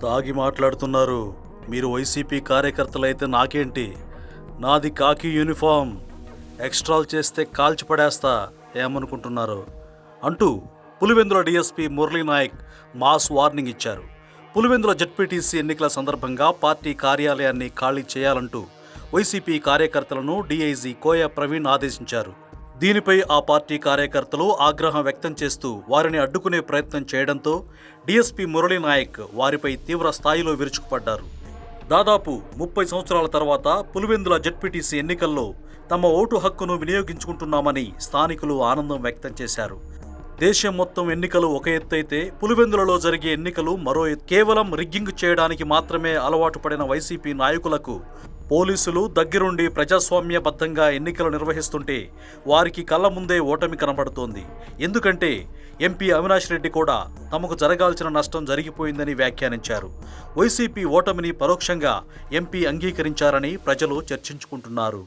తాగి మాట్లాడుతున్నారు. మీరు వైసీపీ కార్యకర్తలైతే నాకేంటి? నాది కాకి యూనిఫామ్. ఎక్స్ట్రాలు చేస్తే కాల్చి పడేస్తా ఏమనుకుంటున్నారు అంటూ Pulivendula DSP Murali Naik mass warning ఇచ్చారు. పులివెందుల జెడ్పీటీసీ ఎన్నికల సందర్భంగా పార్టీ కార్యాలయాన్ని ఖాళీ చేయాలంటూ వైసీపీ కార్యకర్తలను డీఐజీ కోయ ప్రవీణ్ ఆదేశించారు. దీనిపై ఆ పార్టీ కార్యకర్తలు ఆగ్రహం వ్యక్తం చేస్తూ వారిని అడ్డుకునే ప్రయత్నం చేయడంతో డీఎస్పీ మురళీనాయక్ వారిపై తీవ్ర స్థాయిలో విరుచుకుపడ్డారు. దాదాపు 30 సంవత్సరాల తర్వాత పులివెందుల జెడ్పీటీసీ ఎన్నికల్లో తమ ఓటు హక్కును వినియోగించుకుంటున్నామని స్థానికులు ఆనందం వ్యక్తం చేశారు. దేశం మొత్తం ఎన్నికలు ఒక ఎత్తైతే పులివెందులలో జరిగే ఎన్నికలు మరో ఎత్తు. కేవలం రిగ్గింగ్ చేయడానికి మాత్రమే అలవాటు పడిన వైసీపీ నాయకులకు పోలీసులు దగ్గరుండి ప్రజాస్వామ్యబద్ధంగా ఎన్నికలు నిర్వహిస్తుంటే వారికి కళ్ళ ముందే ఓటమి కనబడుతోంది. ఎందుకంటే ఎంపీ అవినాష్ రెడ్డి కూడా తమకు జరగాల్సిన నష్టం జరిగిపోయిందని వ్యాఖ్యానించారు. వైసీపీ ఓటమిని పరోక్షంగా ఎంపీ అంగీకరించారని ప్రజలు చర్చించుకుంటున్నారు.